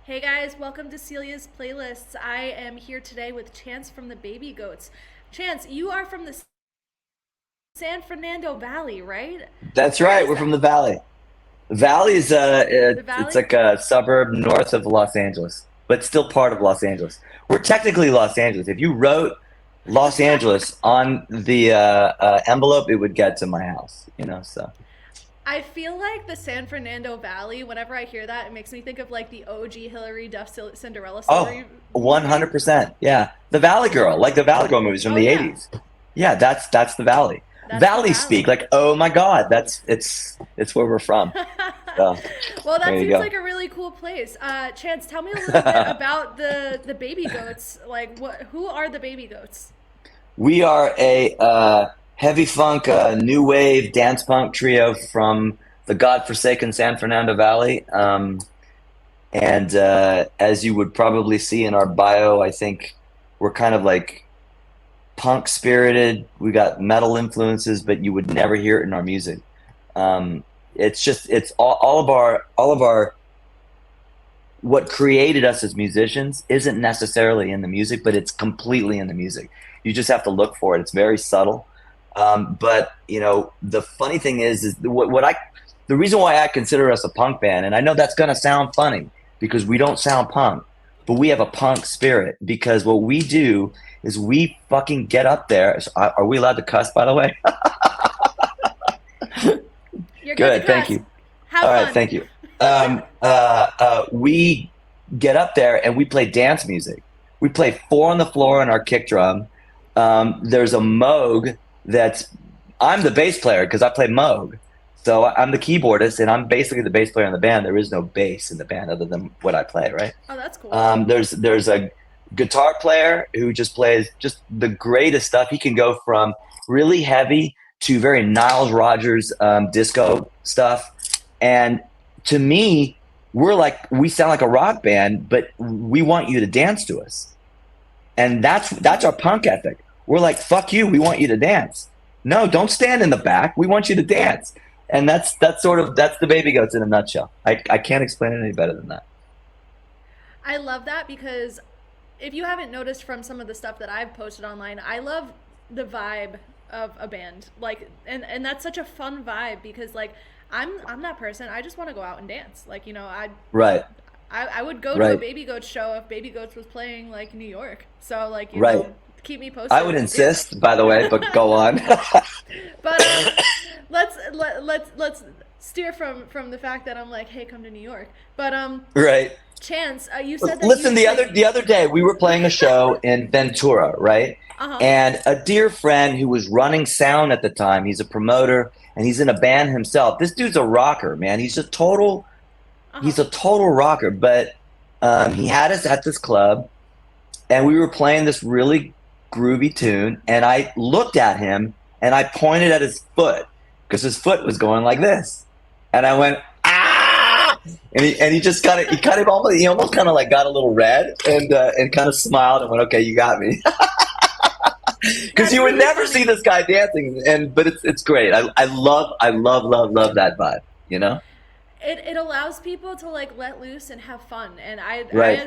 Hey guys, welcome to Celia's Playlists. I am here today with Chance from the Baby Goats. Chance, you are from the San Fernando Valley, right? That's Where right. is We're from that? the Valley. Valley is The it's Valley? like a suburb north of Los Angeles, but still part of Los Angeles. We're technically Los Angeles. If you wrote Los Angeles on the envelope, it would get to my house. So I feel like the San Fernando Valley, whenever I hear that, it makes me think of like the OG Hillary Duff Cinderella oh, story movie. 100%. Yeah, the Valley Girl, like the Valley Girl movies from Oh the yeah, 80s. Yeah, that's the Valley. that's the Valley speak, Valley. like oh my God, it's where we're from. So Well, that there you seems go. like a really cool place. Chance, tell me a little bit about the Baby Goats. Like, who are the Baby Goats? We are a heavy funk, new wave dance punk trio from the godforsaken San Fernando Valley. And as you would probably see in our bio, I think we're kind of like punk spirited. We got metal influences, but you would never hear it in our music. It's all of our what created us as musicians isn't necessarily in the music, but it's completely in the music. You just have to look for it. It's very subtle. But the funny thing is the reason why I consider us a punk band, and I know that's going to sound funny because we don't sound punk, but we have a punk spirit because what we do is we fucking get up there. Are we allowed to cuss, by the way? You're good to Good, thank cuss. you. Have All right, fun. thank you. We get up there and we play dance music. We play four on the floor on our kick drum. There's a Moog that's I'm the bass player because I play Moog. So I'm the keyboardist and I'm basically the bass player in the band. There is no bass in the band other than what I play, right? Oh, that's cool. There's a guitar player who just plays just the greatest stuff. He can go from really heavy to very Niles Rodgers disco stuff. And to me, we sound like a rock band, but we want you to dance to us. And that's our punk ethic. We're like, fuck you, we want you to dance. No, don't stand in the back. We want you to dance. And that's the Baby Goats in a nutshell. I can't explain it any better than that. I love that because if you haven't noticed from some of the stuff that I've posted online, I love the vibe of a band. Like, and that's such a fun vibe because like I'm that person. I just want to go out and dance. Like, Right, I would go to a right, Baby Goats show if Baby Goats was playing like New York. So like, right. keep me I posted would when you do. insist, by the way, but go on. But let's steer from the fact that I'm like, hey, come to New York. But Right. Chance, you said that you Listen, the play. other day we were playing a show in Ventura, right? Uh huh. And a dear friend who was running sound at the time, he's a promoter and he's in a band himself. This dude's a rocker, man. Uh huh. He's a total rocker. But he had us at this club and we were playing this really groovy tune. And I looked at him and I pointed at his foot because his foot was going like this. And I went, ah! And he just he almost kind of like got a little red and kind of smiled and went, okay, you got me. Because That's you would really never see funny. this guy dancing, but it's great. I love that vibe. You know, It allows people to like let loose and have fun, and I right?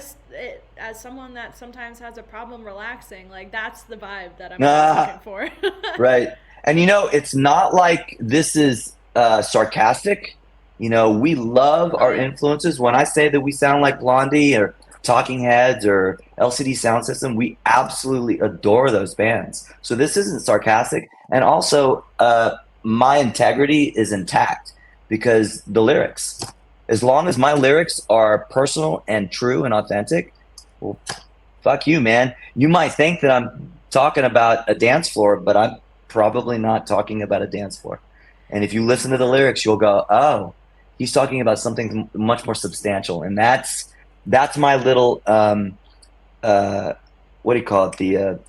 as someone that sometimes has a problem relaxing, like that's the vibe that I'm always looking Ah, for. right. And it's not like this is sarcastic. We love Oh our yeah. influences. When I say that we sound like Blondie or Talking Heads or LCD Sound System, we absolutely adore those bands. So this isn't sarcastic. And also, my integrity is intact because the lyrics, as long as my lyrics are personal and true and authentic, well, fuck you, man. You might think that I'm talking about a dance floor, but I'm probably not talking about a dance floor. And if you listen to the lyrics, you'll go, "Oh, he's talking about something much more substantial." And that's my little uh, what do you call it? The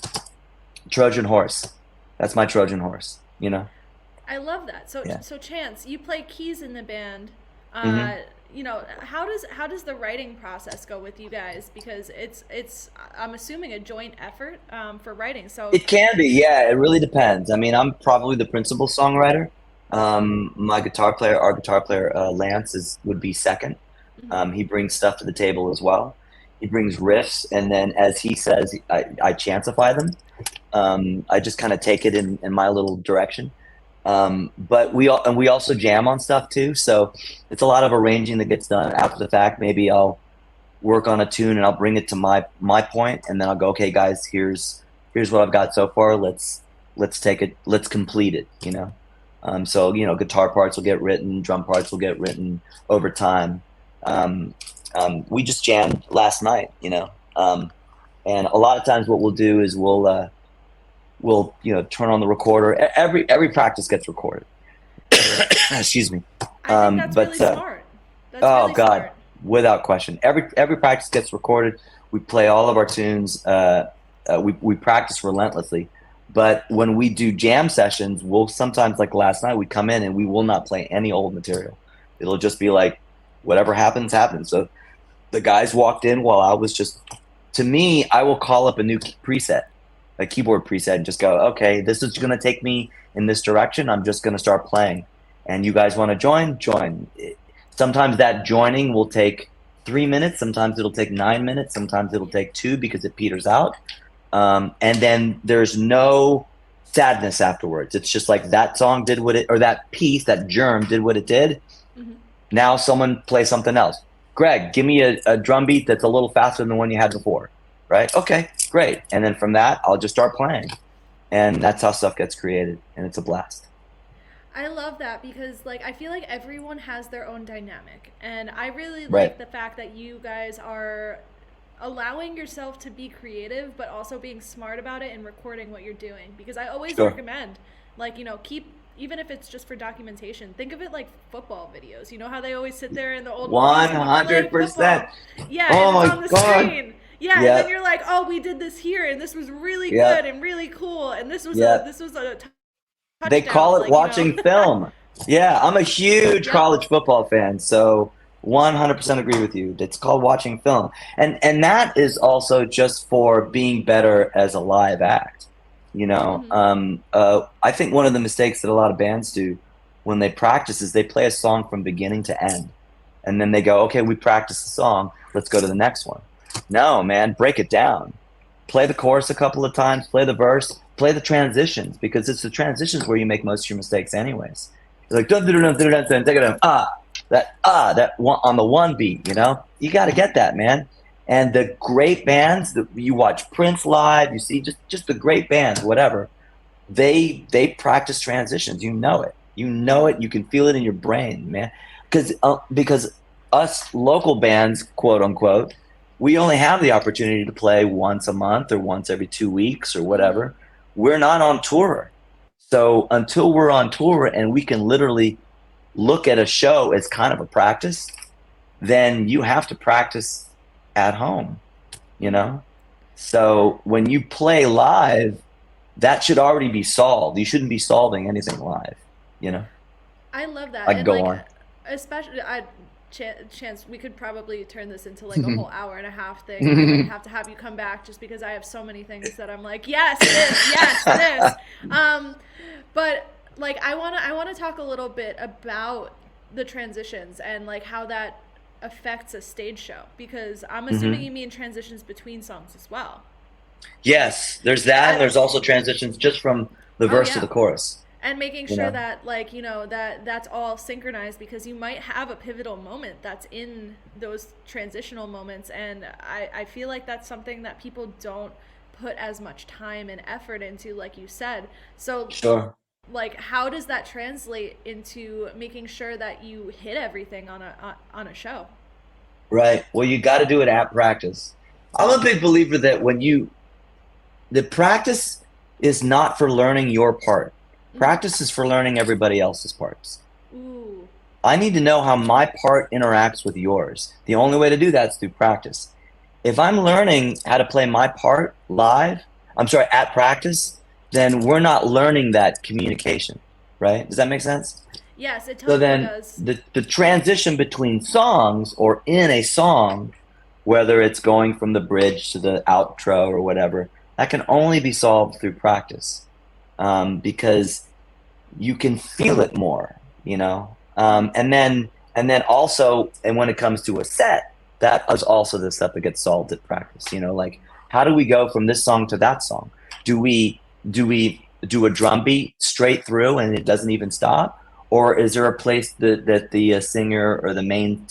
Trojan horse. That's my Trojan horse. I love that. So Yeah. so Chance, you play keys in the band. Hmm. Uh, how does the writing process go with you guys? Because it's I'm assuming a joint effort for writing. So It can be, yeah. It really depends. I mean, I'm probably the principal songwriter. Our guitar player, Lance, would be second. Hmm. He brings stuff to the table as well. He brings riffs, and then as he says, I chantify them. I just kind of take it in my little direction. But we also jam on stuff too. So it's a lot of arranging that gets done after the fact. Maybe I'll work on a tune and I'll bring it to my point, and then I'll go, okay, guys, here's what I've got so far. Let's take it. Let's complete it. So guitar parts will get written, drum parts will get written over time. Um, we just jammed last night. And a lot of times what we'll do is we'll turn on the recorder. Every practice gets recorded. Excuse me. I think that's But really smart. That's Oh really God, smart. without question. Every practice gets recorded. We play all of our tunes. We practice relentlessly. But when we do jam sessions, we'll sometimes, like last night, we come in and we will not play any old material. It'll just be like whatever happens, happens. So the guys walked in while I was just. To me, I will call up a new preset, a keyboard preset, and just go, okay, this is going to take me in this direction. I'm just going to start playing, and you guys want to join? Join. Sometimes that joining will take 3 minutes. Sometimes it'll take 9 minutes. Sometimes it'll take two because it peters out. And then there's no sadness afterwards. It's just like that song did what it, or that piece, that germ did what it did. Hmm. Now someone play something else. Greg, give me a drum beat that's a little faster than the one you had before. Right? Okay, great. And then from that, I'll just start playing. And that's how stuff gets created. And it's a blast. I love that because like I feel like everyone has their own dynamic, and I really like Right. the fact that you guys are allowing yourself to be creative but also being smart about it and recording what you're doing, because I always Sure. recommend, like, keep, even if it's just for documentation, think of it like football videos. You know how they always sit there in the old movies One and they're hundred playing percent. football? Yeah, and Oh it's my on the God. screen. Yeah, and then Yep. you're like, "Oh, we did this here and this was really good Yep. and really cool and Yep. this was a They touchdown," call it like, watching film. Yeah, I'm a huge Yep. college football fan, so 100% agree with you. It's called watching film. And that is also just for being better as a live act. Mhm. I think one of the mistakes that a lot of bands do when they practice is they play a song from beginning to end. And then they go, okay, we practiced the song, let's go to the next one. No, man, break it down. Play the chorus a couple of times, play the verse, play the transitions, because it's the transitions where you make most of your mistakes anyways. You're like dun dun dun dun dun dun dun dun that one on the one beat, you got to get that, man. And the great bands that you watch Prince live, you see just the great bands, whatever. They practice transitions. You know Mhm. it. You can feel it in your brain, man. Because us local bands, quote unquote, we only have the opportunity to play once a month or once every 2 weeks or Mhm. whatever. We're not on tour. So until we're on tour and we can literally look at a show as kind of a practice, then you have to practice at home, you Mhm. know? So when you play live, that should already be solved. You shouldn't be solving anything live, you know? I love that. I can And go like, on. especially chance we could probably turn this into like a whole hour and a half thing, and I might have to have you come back just because I have so many things that I'm like, yes, this, yes, this. Um but like I want to talk a little bit about the transitions and like how that affects a stage show, because I'm assuming Hmm. you mean transitions between songs as well. Yes, there's that, and there's also transitions just from the Oh verse to yeah. the chorus, And making you sure know? that, like, that that's all synchronized, because you might have a pivotal moment that's in those transitional moments, and I feel like that's something that people don't put as much time and effort into, like you said. So Sure. like how does that translate into making sure that you hit everything on a show? Right. Well, you got to do it at practice. I'm a Mm-hmm. big believer that the practice is not for learning your part. Mm-hmm. Practice is for learning everybody else's parts. Ooh. I need to know how my part interacts with yours. The only way to do that is through practice. If I'm learning how to play my part live, I'm sorry, at practice, then we're not learning that communication, right? Does that make sense? Yes, it So totally then does. the transition between songs or in a song, whether it's going from the bridge to the outro or whatever, that can only be solved through practice, because you can feel it more. Mm-hmm. And then And then also, and when it comes to a set, that is also the stuff that gets solved at practice. You know, like how do we go from this song to that song? Do we do a drum beat straight through and it doesn't even stop, or is there a place that the singer or the main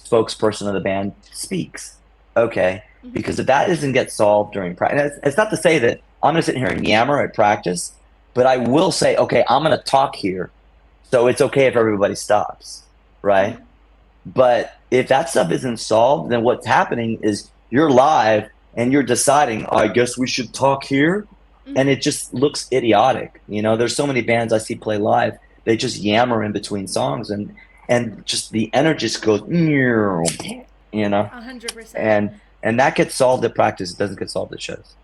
spokesperson of the band speaks? Okay, Mm-hmm. because if that doesn't get solved during practice, it's not to say that I'm going to sit here and yammer at practice, but I will say, okay, I'm going to talk here, so it's okay if everybody stops, right? Mm-hmm. But if that stuff isn't solved, then what's happening is you're live and you're deciding, oh, I guess we should talk here. And Mm-hmm. it just looks idiotic. You know, there's so many bands I see play live, they just yammer in between songs and just the energy just goes, you know, 100%. and that gets solved at practice. It doesn't get solved at shows.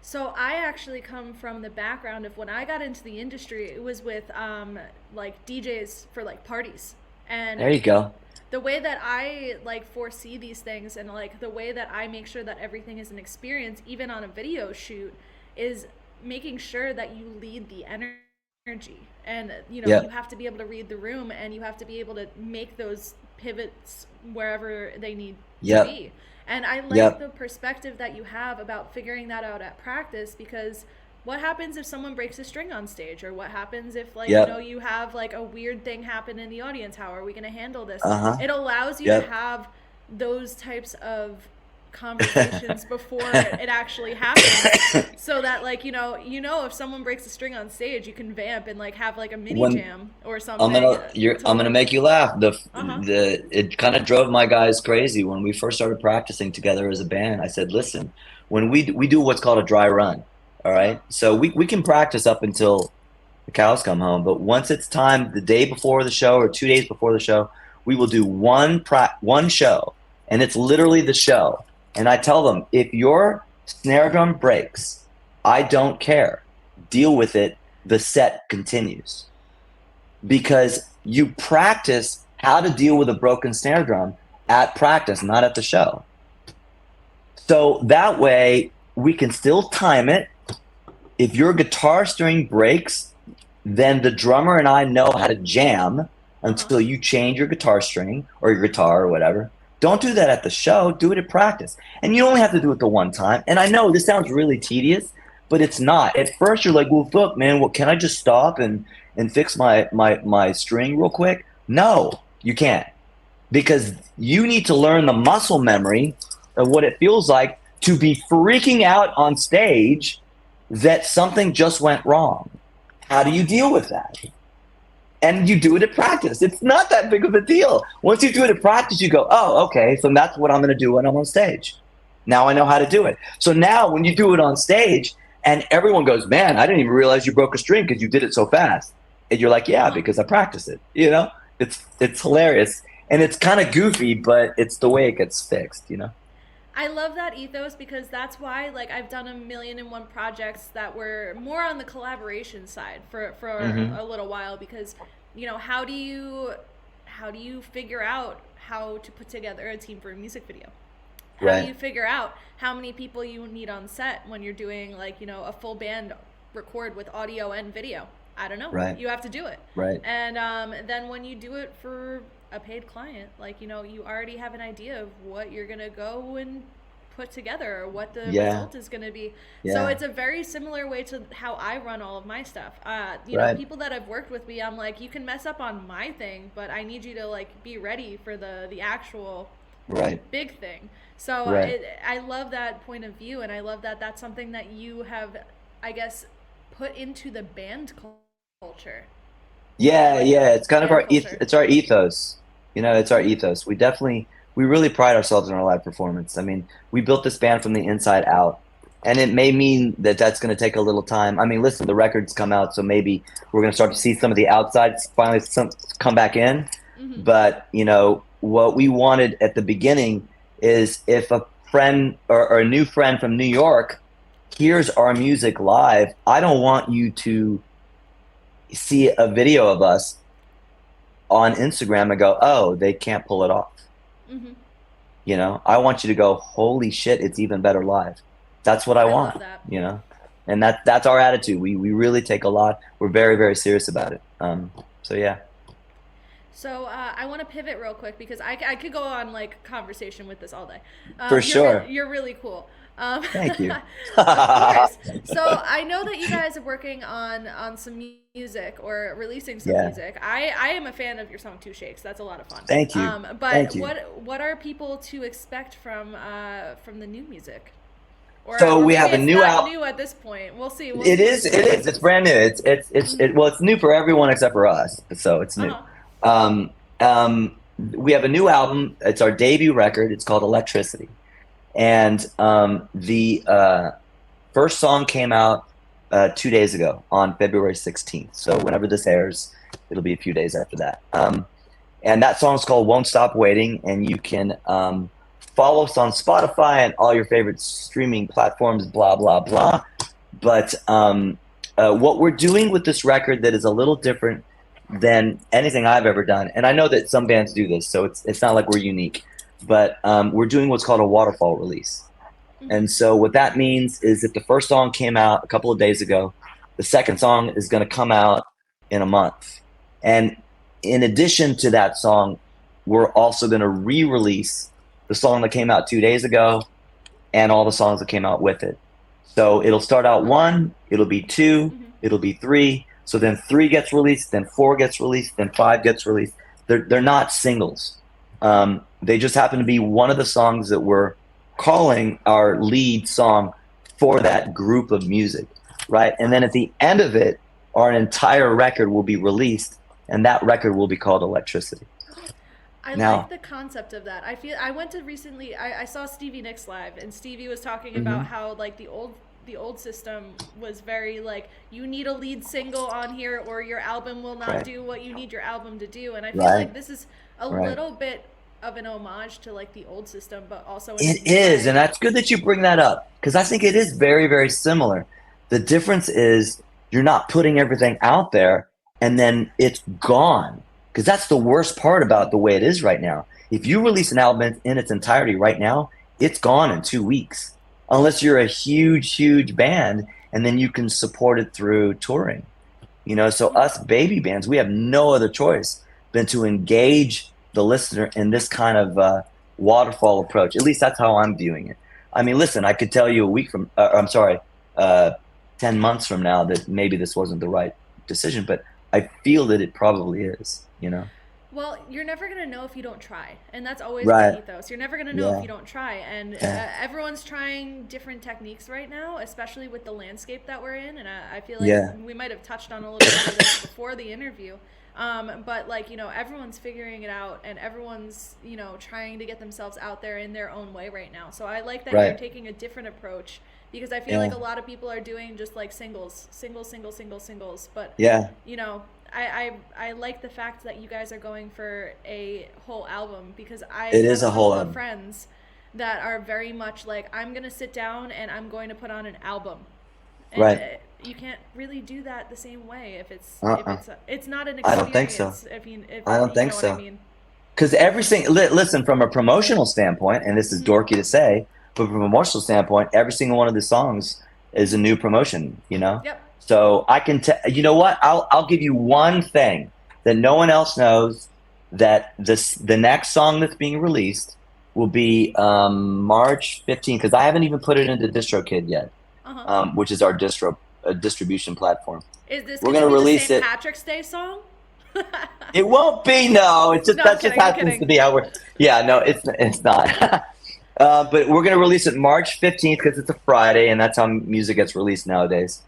So I actually come from the background of when I got into the industry, it was with like DJs for like parties. And There you go. the way that I like foresee these things and like the way that I make sure that everything is an experience, even on a video shoot, is making sure that you lead the energy. And you Yep. have to be able to read the room and you have to be able to make those pivots wherever they need to Yep. be. And I like Yep. the perspective that you have about figuring that out at practice, because what happens if someone breaks a string on stage, or what happens if like Yep. you have like a weird thing happen in the audience? How are we going to handle this? Uh-huh. It allows you to Yep. have those types of conversations before it actually happens, so that like if someone breaks a string on stage, you can vamp and like have like a mini when jam or something to I'm gonna like make you laugh. uh-huh It kind of drove my guys crazy when we first started practicing together as a band. I said, listen, when we do what's called a dry run, all uh-huh right? So we can practice up until the cows come home, but once it's time, the day before the show or 2 days before the show, we will do one show, and it's literally the show. And I tell them, if your snare drum breaks, I don't care. Deal with it. The set continues because you practice how to deal with a broken snare drum at practice, not at the show. So that way we can still time it. If your guitar string breaks, then the drummer and I know how to jam uh-huh until you change your guitar string or your guitar or whatever. Don't do that at the show. Do it at practice. And you only have to do it the one time. And I know this sounds really tedious, but it's not. At first, you're like, well, fuck, man, well, can I just stop and fix my string real quick? No, you can't, because you need to learn the muscle memory of what it feels like to be freaking out on stage that something just went wrong. How do you deal with that? And you do it at practice. It's not that big of a deal. Once you do it at practice, you go, oh, okay, so that's what I'm going to do when I'm on stage. Now I know how to do it. So now when you do it on stage and everyone goes, man, I didn't even realize you broke a string because you did it so fast. And you're like, yeah, uh-huh because I practiced it. You know, it's hilarious. And it's kind of goofy, but it's the way it gets fixed, you know? I love that ethos, because that's why like I've done a million and one projects that were more on the collaboration side for Mm-hmm. a little while, because how do you figure out how to put together a team for a music video? How do Right, you figure out how many people you need on set when you're doing like a full band record with audio and video? I don't know. right, You have to do it. right. And then when you do it for a paid client, like you already have an idea of what you're gonna go and put together, or what the Yeah, result is going to be. So yeah, it's a very similar way to how I run all of my stuff. right, People that have worked with me, I'm like, you can mess up on my thing, but I need you to like be ready for the actual right, big thing. So right. I love that point of view, and I love that that's something that you have, I guess, put into the band culture, Yeah, like yeah, it's kind of band culture. it's our ethos. You know, it's our Hmm. ethos. We really pride ourselves in our live performance. I mean, we built this band from the inside out, and it may mean that that's going to take a little time. I mean, listen, the records come out, so maybe we're going to start to see some of the outsides finally come back in. Hmm. But you know, what we wanted at the beginning is if a friend or a new friend from New York hears our music live, I don't want you to see a video of us on Instagram and go, oh, they can't pull it off. Hmm. You know, I want you to go, holy shit, it's even better live. That's what I I love want, that. you know? And that's our attitude. We really take a lot. We're very, very serious about it. So yeah. So I want to pivot real quick because I could go on like conversation with this all day. For sure. You're really cool. Um, Thank you. of course. So I know that you guys are working on some music or releasing some Yeah. music. I am a fan of your song Two Shakes. That's a lot of fun. Thank you. Thank But you. what are people to expect from the new music? So Or we maybe have a it's new not out. new at this point. We'll see. We'll It see is. what's It new. is. It's brand new. Well, it's new for everyone except for us. So it's Uh new. huh. Um, we have a new album. It's our debut record. It's called Electricity, and the first song came out 2 days ago on February 16th. So whenever this airs, it'll be a few days after that. And that song's called "Won't Stop Waiting," and you can follow us on Spotify and all your favorite streaming platforms. Blah blah blah. But what we're doing with this record that is a little different than anything I've ever done, and I know that some bands do this, so it's not like we're unique. But we're doing what's called a waterfall release. Hmm. And so what that means is if the first song came out a couple of days ago, the second song is going to come out in a month. And in addition to that song, we're also going to re-release the song that came out 2 days ago and all the songs that came out with it. So it'll start out one, it'll be two, Hmm. it'll be three. So then three gets released, then four gets released, then five gets released. They're not singles. They just happen to be one of the songs that we're calling our lead song for that group of music, right? And then at the end of it, our entire record will be released, and that record will be called Electricity. I like Now, the concept of that. I went to recently. I saw Stevie Nicks live, and Stevie was talking about mhm, how like the old system was very like you need a lead single on here, or your album will not right, do what you need your album to do. And I feel right, like this is a right. little bit of an homage to like the old system, but also in a It new is, and way. that's good that you bring that up because I think it is very, very similar. The difference is you're not putting everything out there and then it's gone because that's the worst part about the way it is right now. If you release an album in its entirety right now, it's gone in 2 weeks, unless you're a huge, huge band and then you can support it through touring. So us baby bands, we have no other choice than to engage the listener in this kind of waterfall approach. At least that's how I'm viewing it. I mean, listen, I could tell you a week from, I'm sorry, uh, 10 months from now that maybe this wasn't the right decision, but I feel that it probably is. Well, you're never going to know if you don't try. And that's always my Right. ethos. You're never going to know if Yeah. you don't try. And Yeah. everyone's trying different techniques right now, especially with the landscape that we're in. And I feel like Yeah. we might have touched on a little bit of this before the interview. But, like, everyone's figuring it out and everyone's, trying to get themselves out there in their own way right now. So I like that you're Right. taking a different approach because I feel like Yeah. a lot of people are doing just like singles. But Yeah. you know, I like the fact that you guys are going for a whole album because I It have is a a whole couple of album. friends that are very much like I'm gonna sit down and I'm going to put on an album, and Right. you can't really do that the same way if Uh-uh. it's not an I don't think so. experience if I don't you think know what I so. mean. Because every single listen from a promotional standpoint, and this is Hmm. dorky to say, but from a promotional standpoint, every single one of the songs is a new promotion. Yep. So I can tell you know what I'll give you one thing that no one else knows that the next song that's being released will be March 15th because I haven't even put it into DistroKid yet, Uh huh. which is our distribution platform. Is this We're gonna gonna be the release St. it. Patrick's Day song? It won't be, no. It's just No, I'm that just kidding. I'm happens to kidding. be how we're. Yeah, no, it's not. But we're gonna release it March 15th because it's a Friday, and that's how music gets released nowadays.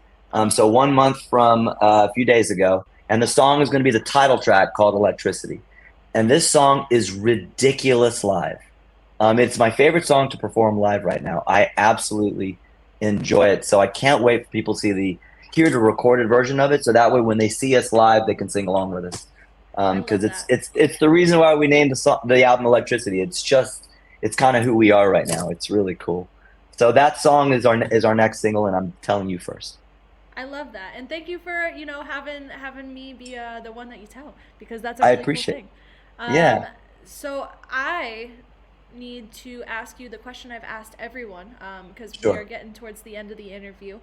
So 1 month from a few days ago, and the song is gonna be the title track called "Electricity," and this song is ridiculous live. It's my favorite song to perform live right now. I absolutely enjoy it. So I can't wait for people to hear the recorded version of it. So that way, when they see us live, they can sing along with us. I Because love it's that. it's it's the reason why we named the album Electricity. It's kind of who we are right now. It's really cool. So that song is our next single, and I'm telling you first. I love that, and thank you for having me be the one that you tell because that's a I really cool appreciate it. thing. Yeah, Um, so I need to ask you the question I've asked everyone because we are sure. getting towards the end of the interview.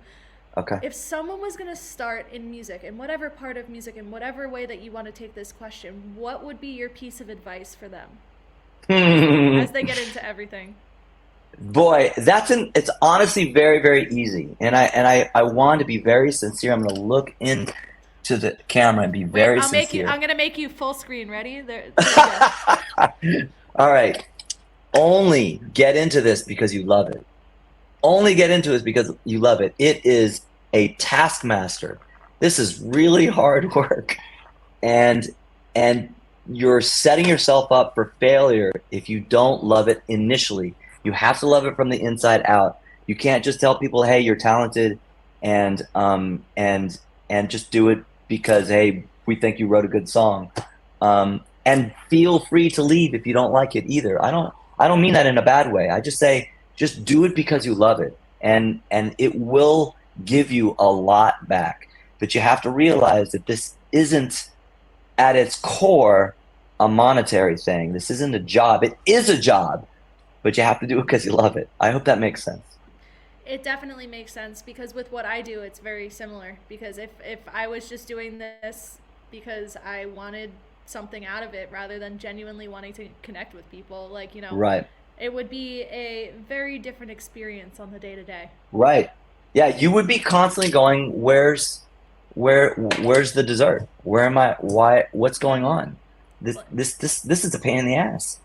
Okay. If someone was going to start in music, in whatever part of music, in whatever way that you want to take this question, what would be your piece of advice for them as they get into everything? Boy, it's honestly very, very easy. And I want to be very sincere. I'm gonna look into the camera and be Wait, very sincere. I'm going to make you full screen. Ready? Here we go. All right. Only get into this because you love it. Only get into it because you love it. It is a taskmaster. This is really hard work. And and you're setting yourself up for failure if you don't love it initially. You have to love it from the inside out. You can't just tell people, "Hey, you're talented," and and just do it because, hey, we think you wrote a good song. And feel free to leave if you don't like it either. I don't mean that in a bad way. I just say just do it because you love it, and it will give you a lot back. But you have to realize that this isn't at its core a monetary thing. This isn't a job. It is a job, but you have to do it because you love it. I hope that makes sense. It definitely makes sense because with what I do, it's very similar. Because if I was just doing this because I wanted something out of it rather than genuinely wanting to connect with people, like, Right. it would be a very different experience on the day to day. Right. Yeah, you would be constantly going, where's the dessert? Where am I? Why? What's going on? This is a pain in the ass.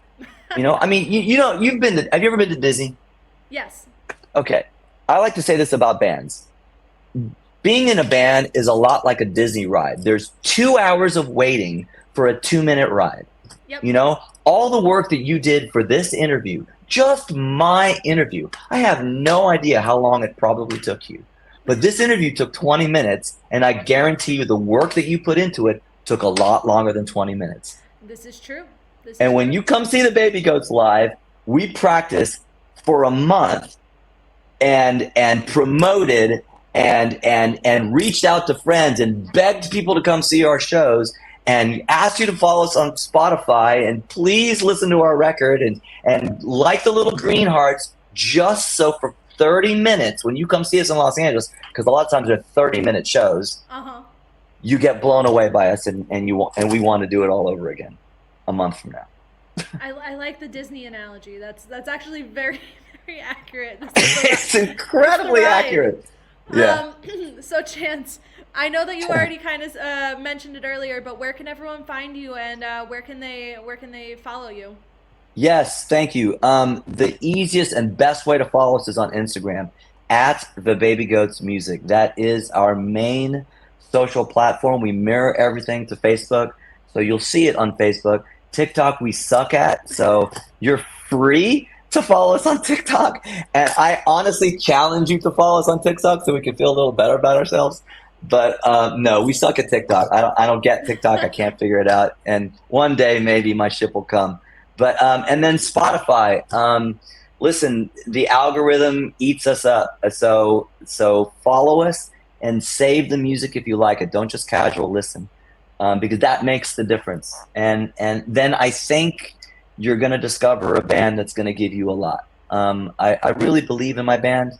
I mean, have you ever been to Disney? Yes. Okay. I like to say this about bands. Being in a band is a lot like a Disney ride. There's 2 hours of waiting for a 2-minute ride. Yep. All the work that you did for this interview, just my interview, I have no idea how long it probably took you. But this interview took 20 minutes, and I guarantee you the work that you put into it took a lot longer than 20 minutes. This is true. This is And when true. you come see the Baby Goats live, we practiced for a month and promoted and reached out to friends and begged people to come see our shows and asked you to follow us on Spotify and please listen to our record and like the little green hearts just so for 30 minutes when you come see us in Los Angeles, because a lot of times they're 30-minute shows, Uh huh. you get blown away by us and we want to do it all over again a month from now. I like the Disney analogy. That's actually very very accurate. It's It's the incredibly ride. accurate. Yeah. So Chance, I know that you already kind of mentioned it earlier, but where can everyone find you and where can they follow you? Yes, thank you. The easiest and best way to follow us is on Instagram at the Baby Goats Music. That is our main social platform. We mirror everything to Facebook, so you'll see it on Facebook. TikTok we suck at, so you're free to follow us on TikTok. And I honestly challenge you to follow us on TikTok so we can feel a little better about ourselves. But no, we suck at TikTok. I don't get TikTok. I can't figure it out. And one day maybe my ship will come. But and then Spotify. Listen, the algorithm eats us up. So follow us and save the music if you like it. Don't just casual listen, because that makes the difference. And then I think you're gonna discover a band that's gonna give you a lot. I really believe in my band.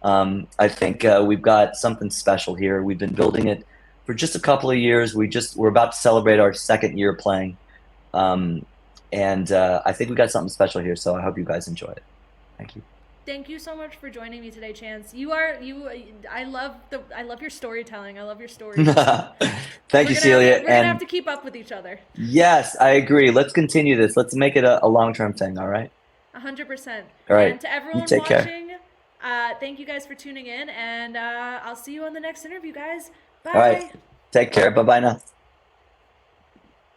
I think we've got something special here. We've been building it for just a couple of years. We're about to celebrate our second year playing. Um, and I think we got something special here, so I hope you guys enjoy it. Thank you. Thank you so much for joining me today, Chance. You are you. I love your storytelling. I love your stories. Thank you, Celia. We're gonna have And to keep up with each other. yes, I agree. Let's continue this. Let's make it a long-term thing. All right. 100%. All right. And to You everyone take care. watching, thank you guys for tuning in, and I'll see you on the next interview, guys. All right. Bye. Take care. Bye bye now.